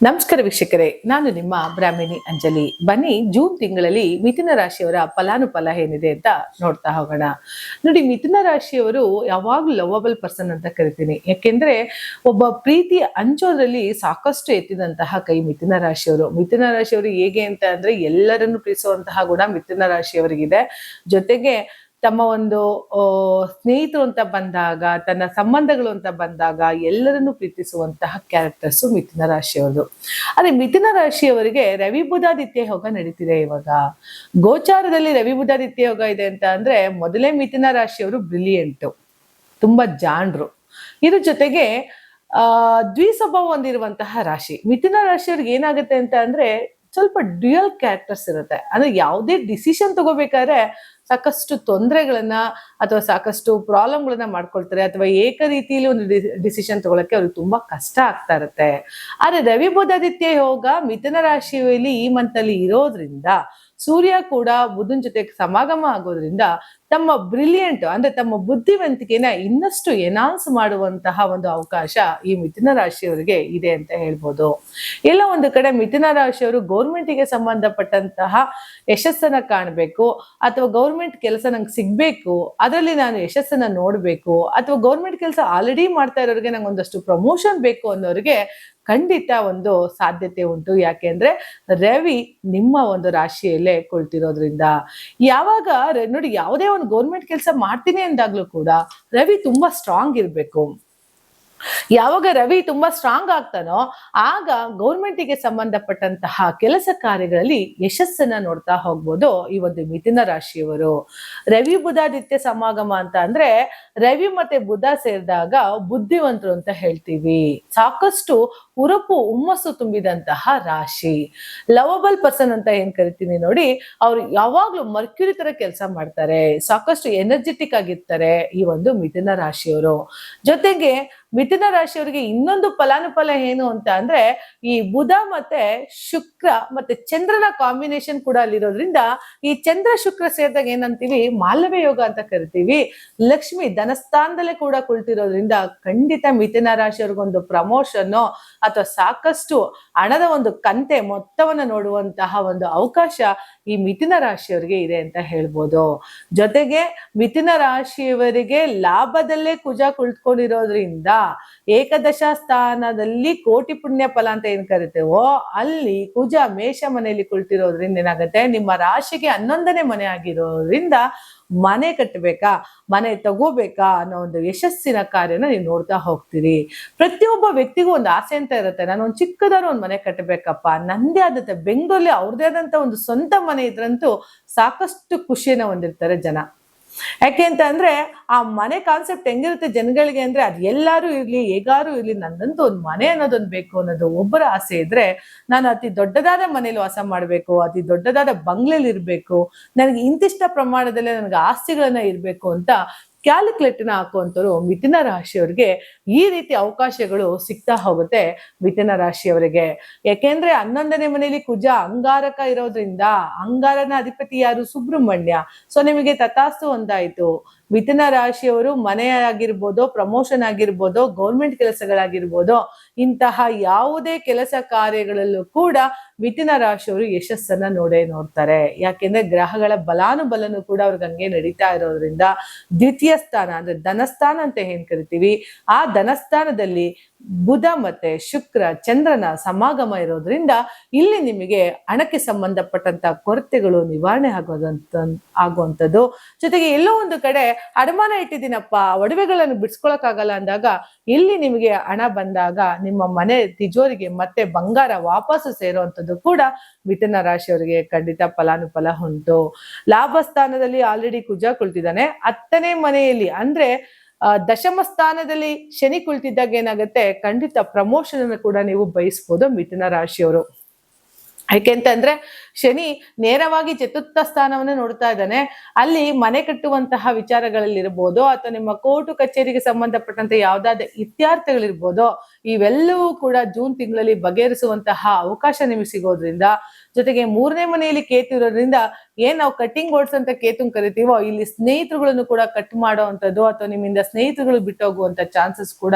ನಮಸ್ಕಾರ ವೀಕ್ಷಕರೇ, ನಾನು ನಿಮ್ಮ ಬ್ರಾಹ್ಮಿಣಿ ಅಂಜಲಿ. ಬನ್ನಿ ಜೂನ್ ತಿಂಗಳಲ್ಲಿ ಮಿಥುನ ರಾಶಿಯವರ ಫಲಾನುಫಲ ಏನಿದೆ ಅಂತ ನೋಡ್ತಾ ಹೋಗೋಣ. ನೋಡಿ, ಮಿಥುನ ರಾಶಿಯವರು ಯಾವಾಗ್ಲೂ ಲವಬಲ್ ಪರ್ಸನ್ ಅಂತ ಕರಿತೀನಿ. ಯಾಕೆಂದ್ರೆ ಒಬ್ಬ ಪ್ರೀತಿ ಹಂಚೋದ್ರಲ್ಲಿ ಸಾಕಷ್ಟು ಎತ್ತಿದಂತಹ ಕೈ ಮಿಥುನ ರಾಶಿಯವರು. ಮಿಥುನ ರಾಶಿಯವರು ಹೇಗೆ ಅಂತ ಅಂದ್ರೆ ಎಲ್ಲರನ್ನು ಪ್ರೀತಿಸುವಂತಹ ಗುಣ ಮಿಥುನ ರಾಶಿಯವರಿಗಿದೆ. ಜೊತೆಗೆ ತಮ್ಮ ಒಂದು ಸ್ನೇಹಿತರು ಅಂತ ಬಂದಾಗ, ತನ್ನ ಸಂಬಂಧಗಳು ಅಂತ ಬಂದಾಗ ಎಲ್ಲರನ್ನು ಪ್ರೀತಿಸುವಂತಹ ಕ್ಯಾರೆಕ್ಟರ್ಸು ಮಿಥುನ ರಾಶಿಯವರು. ಆದ್ರೆ ಮಿಥುನ ರಾಶಿಯವರಿಗೆ ರವಿ ಬುಧಾದಿತ್ಯ ಯೋಗ ನಡೀತಿದೆ ಇವಾಗ. ಗೋಚಾರದಲ್ಲಿ ರವಿ ಬುಧಾದಿತ್ಯ ಯೋಗ ಇದೆ ಅಂತ ಅಂದ್ರೆ ಮೊದಲೇ ಮಿಥುನ ರಾಶಿಯವರು ಬ್ರಿಲಿಯಂಟು, ತುಂಬಾ ಜಾಣರು. ಇದ್ರ ಜೊತೆಗೆ ದ್ವಿಸ್ವಭಾವ ಹೊಂದಿರುವಂತಹ ರಾಶಿ. ಮಿಥುನ ರಾಶಿಯವ್ರಿಗೆ ಏನಾಗುತ್ತೆ ಅಂತ ಅಂದ್ರೆ ಸ್ವಲ್ಪ ಡ್ಯುಯಲ್ ಕ್ಯಾರೆಕ್ಟರ್ಸ್ ಇರುತ್ತೆ. ಅಂದ್ರೆ ಯಾವುದೇ ಡಿಸಿಷನ್ ತಗೋಬೇಕಾದ್ರೆ ಸಾಕಷ್ಟು ತೊಂದರೆಗಳನ್ನ ಅಥವಾ ಸಾಕಷ್ಟು ಪ್ರಾಬ್ಲಮ್ಗಳನ್ನ ಮಾಡ್ಕೊಳ್ತಾರೆ, ಅಥವಾ ಏಕ ರೀತಿಯಲ್ಲಿ ಒಂದು ಡಿಸಿಷನ್ ತಗೊಳಕ್ಕೆ ಅವ್ರಿಗೆ ತುಂಬಾ ಕಷ್ಟ ಆಗ್ತಾ ಇರುತ್ತೆ. ಆದ್ರೆ ರವಿ ಬುಧಾದಿತ್ಯ ಯೋಗ ಮಿಥುನ ರಾಶಿಯಲ್ಲಿ ಈ ಮಂತ್ ಅಲ್ಲಿ ಇರೋದ್ರಿಂದ, ಸೂರ್ಯ ಕೂಡ ಬುಧನ್ ಜೊತೆ ಸಮಾಗಮ ಆಗೋದ್ರಿಂದ ತಮ್ಮ ಬ್ರಿಲಿಯಂಟ್ ಅಂದ್ರೆ ತಮ್ಮ ಬುದ್ಧಿವಂತಿಕೆನ ಇನ್ನಷ್ಟು ಎನಾನ್ಸ್ ಮಾಡುವಂತಹ ಒಂದು ಅವಕಾಶ ಈ ಮಿಥುನ ರಾಶಿಯವರಿಗೆ ಇದೆ ಅಂತ ಹೇಳ್ಬೋದು. ಎಲ್ಲ ಒಂದು ಕಡೆ ಮಿಥುನ ರಾಶಿಯವರು ಗೌರ್ಮೆಂಟಿಗೆ ಸಂಬಂಧಪಟ್ಟಂತಹ ಯಶಸ್ಸನ್ನ ಕಾಣಬೇಕು, ಅಥವಾ ಗೌರ್ಮೆಂಟ್ ಕೆಲಸ ನಂಗೆ ಸಿಗ್ಬೇಕು, ಅದರಲ್ಲಿ ನಾನು ಯಶಸ್ಸನ್ನ ನೋಡ್ಬೇಕು, ಅಥವಾ ಗೌರ್ಮೆಂಟ್ ಕೆಲಸ ಆಲ್ರೆಡಿ ಮಾಡ್ತಾ ಇರೋರಿಗೆ ನಂಗೆ ಒಂದಷ್ಟು ಪ್ರಮೋಷನ್ ಬೇಕು ಅನ್ನೋರಿಗೆ ಖಂಡಿತ ಒಂದು ಸಾಧ್ಯತೆ ಉಂಟು. ಯಾಕೆಂದ್ರೆ ರವಿ ನಿಮ್ಮ ಒಂದು ರಾಶಿಯಲ್ಲೇ ಕುಳಿತಿರೋದ್ರಿಂದ. ಯಾವಾಗ ನೋಡಿ, ಯಾವುದೇ ಒಂದು ಗೌರ್ಮೆಂಟ್ ಕೆಲಸ ಮಾಡ್ತೀನಿ ಅಂದಾಗ್ಲೂ ಕೂಡ ರವಿ ತುಂಬಾ ಸ್ಟ್ರಾಂಗ್ ಇರ್ಬೇಕು. ಯಾವಾಗ ರವಿ ತುಂಬಾ ಸ್ಟ್ರಾಂಗ್ ಆಗ್ತಾನೋ ಆಗ ಗೌರ್ಮೆಂಟಿಗೆ ಸಂಬಂಧಪಟ್ಟಂತಹ ಕೆಲಸ ಕಾರ್ಯಗಳಲ್ಲಿ ಯಶಸ್ಸನ್ನ ನೋಡ್ತಾ ಹೋಗ್ಬೋದು ಈ ಒಂದು ಮಿಥುನ ರಾಶಿಯವರು. ರವಿ ಬುಧಾದಿತ್ಯ ಸಮಾಗಮ ಅಂತ ಅಂದ್ರೆ ರವಿ ಮತ್ತೆ ಬುಧ ಸೇರಿದಾಗ ಬುದ್ಧಿವಂತರು ಅಂತ ಹೇಳ್ತೀವಿ. ಸಾಕಷ್ಟು ಹುರುಪು ಹುಮ್ಮಸ್ಸು ತುಂಬಿದಂತಹ ರಾಶಿ. ಲವಬಲ್ ಪರ್ಸನ್ ಅಂತ ಏನ್ ಕರಿತೀನಿ ನೋಡಿ, ಅವ್ರು ಯಾವಾಗ್ಲೂ ಮರ್ಕ್ಯುರಿ ತರ ಕೆಲಸ ಮಾಡ್ತಾರೆ, ಸಾಕಷ್ಟು ಎನರ್ಜೆಟಿಕ್ ಆಗಿರ್ತಾರೆ ಈ ಒಂದು ಮಿಥುನ ರಾಶಿಯವರು. ಜೊತೆಗೆ ಮಿಥುನ ರಾಶಿಯವರಿಗೆ ಇನ್ನೊಂದು ಫಲಾನುಫಲ ಏನು ಅಂತ ಅಂದ್ರೆ ಈ ಬುಧ ಮತ್ತೆ ಶುಕ್ರ ಮತ್ತೆ ಚಂದ್ರನ ಕಾಂಬಿನೇಷನ್ ಕೂಡ ಅಲ್ಲಿರೋದ್ರಿಂದ ಈ ಚಂದ್ರ ಶುಕ್ರ ಸೇರಿದಾಗ ಏನಂತೀವಿ, ಮಾಲವ್ಯ ಯೋಗ ಅಂತ ಕರಿತೀವಿ. ಲಕ್ಷ್ಮಿ ಧನಸ್ಥಾನದಲ್ಲೇ ಕೂಡ ಕುಳಿತಿರೋದ್ರಿಂದ ಖಂಡಿತ ಮಿಥುನ ರಾಶಿಯವ್ರಿಗೊಂದು ಪ್ರಮೋಷನ್ ಅಥವಾ ಸಾಕಷ್ಟು ಹಣದ ಒಂದು ಕಂತೆ ಮೊತ್ತವನ್ನ ನೋಡುವಂತಹ ಒಂದು ಅವಕಾಶ ಈ ಮಿಥುನ ರಾಶಿಯವರಿಗೆ ಇದೆ ಅಂತ ಹೇಳ್ಬೋದು. ಜೊತೆಗೆ ಮಿಥುನ ರಾಶಿಯವರಿಗೆ ಲಾಭದಲ್ಲೇ ಕುಜ ಕುಳಿತುಕೊಂಡಿರೋದ್ರಿಂದ ಏಕದಶ ಸ್ಥಾನದಲ್ಲಿ ಕೋಟಿ ಪುಣ್ಯ ಫಲ ಅಂತ ಏನ್ ಕರಿತೇವೋ ಅಲ್ಲಿ ಕುಜ ಮೇಷ ಮನೆಯಲ್ಲಿ ಕುಳಿತಿರೋದ್ರಿಂದ ಏನಾಗುತ್ತೆ, ನಿಮ್ಮ ರಾಶಿಗೆ 11ನೇ ಮನೆ ಆಗಿರೋದ್ರಿಂದ ಮನೆ ಕಟ್ಟಬೇಕಾ, ಮನೆ ತಗೋಬೇಕಾ ಅನ್ನೋ ಒಂದು ಯಶಸ್ಸಿನ ಕಾರ್ಯನ ನೀವು ನೋಡ್ತಾ ಹೋಗ್ತೀರಿ. ಪ್ರತಿಯೊಬ್ಬ ವ್ಯಕ್ತಿಗೂ ಒಂದು ಆಸೆ ಅಂತ ಇರುತ್ತೆ, ನಾನು ಒಂದು ಚಿಕ್ಕದಾದ್ರು ಒಂದು ಮನೆ ಕಟ್ಟಬೇಕಪ್ಪ, ನಂದೇ ಆದತ್ತೆ. ಬೆಂಗಳೂರಲ್ಲಿ ಅವ್ರದೇ ಆದಂತ ಒಂದು ಸ್ವಂತ ಮನೆ ಇದ್ರಂತೂ ಸಾಕಷ್ಟು ಖುಷಿಯನ್ನ ಹೊಂದಿರ್ತಾರೆ ಜನ. ಯಾಕೆ ಅಂತ ಅಂದ್ರೆ ಆ ಮನೆ ಕಾನ್ಸೆಪ್ಟ್ ಹೆಂಗಿರುತ್ತೆ ಜನಗಳಿಗೆ ಅಂದ್ರೆ, ಅದು ಎಲ್ಲಾರು ಇರ್ಲಿ ಹೇಗಾರು ಇರ್ಲಿ ನಂದಂತೂ ಒಂದು ಮನೆ ಅನ್ನೋದೊಂದು ಬೇಕು ಅನ್ನೋದು ಒಬ್ಬರ ಆಸೆ ಇದ್ರೆ, ನಾನು ಅತಿ ದೊಡ್ಡದಾದ ಮನೇಲಿ ವಾಸ ಮಾಡ್ಬೇಕು, ಅತಿ ದೊಡ್ಡದಾದ ಬಂಗ್ಲೆಲಿ ಇರ್ಬೇಕು, ನನಗೆ ಇಂತಿಷ್ಟ ಪ್ರಮಾಣದಲ್ಲೇ ನನಗೆ ಆಸ್ತಿಗಳನ್ನ ಇರ್ಬೇಕು ಅಂತ ಕ್ಯಾಲ್ಕುಲೇಟರ್ನ ಹಾಕುವಂಥವ್ರು ಮಿಥುನ ರಾಶಿಯವರಿಗೆ ಈ ರೀತಿ ಅವಕಾಶಗಳು ಸಿಗ್ತಾ ಹೋಗುತ್ತೆ ಮಿಥುನ ರಾಶಿಯವರಿಗೆ. ಯಾಕೆಂದ್ರೆ 11ನೇ ಮನೆಯಲ್ಲಿ ಕುಜ ಅಂಗಾರಕ ಇರೋದ್ರಿಂದ, ಅಂಗಾರನ ಅಧಿಪತಿ ಯಾರು, ಸುಬ್ರಹ್ಮಣ್ಯ. ಸೊ ನಿಮಗೆ ತಥಾಸ್ತು ಒಂದಾಯ್ತು. ಮಿಥುನ ರಾಶಿಯವರು ಮನೆ ಆಗಿರ್ಬೋದು, ಪ್ರಮೋಷನ್ ಆಗಿರ್ಬೋದು, ಗೌರ್ಮೆಂಟ್ ಕೆಲಸಗಳಾಗಿರ್ಬೋದು, ಇಂತಹ ಯಾವುದೇ ಕೆಲಸ ಕಾರ್ಯಗಳಲ್ಲೂ ಕೂಡ ಮಿಥುನ ರಾಶಿಯವರು ಯಶಸ್ಸನ್ನ ನೋಡ್ತಾರೆ. ಯಾಕೆಂದ್ರೆ ಗ್ರಹಗಳ ಬಲಾನುಬಲನು ಕೂಡ ಅವ್ರಿಗೆ ಹಂಗೆ ನಡೀತಾ ಇರೋದ್ರಿಂದ ದ್ವಿತೀಯ ಸ್ಥಾನ ಅಂದ್ರೆ ಧನಸ್ಥಾನ ಅಂತ ಏನ್ ಕರಿತೀವಿ, ಆ ಧನಸ್ಥಾನದಲ್ಲಿ ಬುಧ ಮತ್ತೆ ಶುಕ್ರ ಚಂದ್ರನ ಸಮಾಗಮ ಇರೋದ್ರಿಂದ ಇಲ್ಲಿ ನಿಮಗೆ ಹಣಕ್ಕೆ ಸಂಬಂಧಪಟ್ಟಂತ ಕೊರತೆಗಳು ನಿವಾರಣೆ ಆಗುವಂಥದ್ದು. ಜೊತೆಗೆ ಎಲ್ಲೋ ಒಂದು ಕಡೆ ಅಡಮಾನ ಇಟ್ಟಿದ್ದೀನಪ್ಪ, ಒಡವೆಗಳನ್ನು ಬಿಡಿಸ್ಕೊಳಕ್ಕಾಗಲ್ಲ ಅಂದಾಗ ಇಲ್ಲಿ ನಿಮಗೆ ಹಣ ಬಂದಾಗ ನಿಮ್ಮ ಮನೆ ತಿಜೋರಿಗೆ ಮತ್ತೆ ಬಂಗಾರ ವಾಪಸ್ಸು ಸೇರುವಂಥದ್ದು ಕೂಡ ಮಿಥುನ ರಾಶಿಯವರಿಗೆ ಖಂಡಿತ ಫಲಾನುಫಲ ಉಂಟು. ಲಾಭ ಸ್ಥಾನದಲ್ಲಿ ಆಲ್ರೆಡಿ ಕುಜ ಕುಳಿತಿದ್ದಾನೆ. 10ನೇ ಮನೆಯಲ್ಲಿ ಅಂದ್ರೆ ದಶಮ ಸ್ಥಾನದಲ್ಲಿ ಶನಿ ಕುಳಿತಿದ್ದಾಗ ಏನಾಗುತ್ತೆ, ಖಂಡಿತ ಪ್ರಮೋಷನ್ ಅನ್ನು ಕೂಡ ನೀವು ಬಯಸ್ಬೋದು ಮಿಥುನ ರಾಶಿಯವರು. ಯಾಕೆಂತಂದ್ರೆ ಶನಿ ನೇರವಾಗಿ ಚತುರ್ಥ ಸ್ಥಾನವನ್ನು ನೋಡ್ತಾ ಇದ್ದಾನೆ. ಅಲ್ಲಿ ಮನೆ ಕಟ್ಟುವಂತಹ ವಿಚಾರಗಳಲ್ಲಿರ್ಬೋದು, ಅಥವಾ ನಿಮ್ಮ ಕೋರ್ಟು ಕಚೇರಿಗೆ ಸಂಬಂಧಪಟ್ಟಂತೆ ಯಾವ್ದಾದ ಇತ್ಯರ್ಥಗಳಿರ್ಬೋದು, ಇವೆಲ್ಲವೂ ಕೂಡ ಜೂನ್ ತಿಂಗಳಲ್ಲಿ ಬಗೆಹರಿಸುವಂತಹ ಅವಕಾಶ ನಿಮಗೆ ಸಿಗೋದ್ರಿಂದ, ಜೊತೆಗೆ 3ನೇ ಮನೆಯಲ್ಲಿ ಕೇತು ಇರೋದ್ರಿಂದ ಏನ್ ನಾವು ಕಟ್ಟಿಂಗ್ ಬೋರ್ಡ್ಸ್ ಅಂತ ಕೇತು ಕರಿತೀವೋ, ಇಲ್ಲಿ ಸ್ನೇಹಿತರುಗಳನ್ನು ಕೂಡ ಕಟ್ ಮಾಡುವಂಥದ್ದು ಅಥವಾ ನಿಮ್ಮಿಂದ ಸ್ನೇಹಿತರುಗಳು ಬಿಟ್ಟೋಗುವಂತ ಚಾನ್ಸಸ್ ಕೂಡ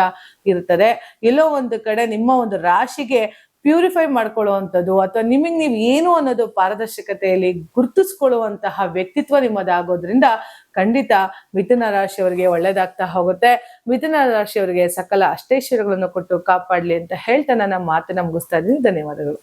ಇರ್ತದೆ. ಎಲ್ಲೋ ಒಂದು ಕಡೆ ನಿಮ್ಮ ಒಂದು ರಾಶಿಗೆ ಪ್ಯೂರಿಫೈ ಮಾಡ್ಕೊಳ್ಳುವಂಥದ್ದು ಅಥವಾ ನಿಮಗೆ ನೀವು ಏನು ಅನ್ನೋದು ಪಾರದರ್ಶಕತೆಯಲ್ಲಿ ಗುರುತಿಸ್ಕೊಳ್ಳುವಂತಹ ವ್ಯಕ್ತಿತ್ವ ನಿಮ್ಮದಾಗೋದ್ರಿಂದ ಖಂಡಿತ ಮಿಥುನ ರಾಶಿಯವರಿಗೆ ಒಳ್ಳೇದಾಗ್ತಾ ಹೋಗುತ್ತೆ. ಮಿಥುನ ರಾಶಿಯವರಿಗೆ ಸಕಲ ಅಷ್ಟೈಶ್ವರ್ಯಗಳನ್ನು ಕೊಟ್ಟು ಕಾಪಾಡ್ಲಿ ಅಂತ ಹೇಳ್ತಾ ನನ್ನ ಮಾತನ್ನ ಮುಗಿಸ್ತಾ ಇದ್ದೀನಿ. ಧನ್ಯವಾದಗಳು.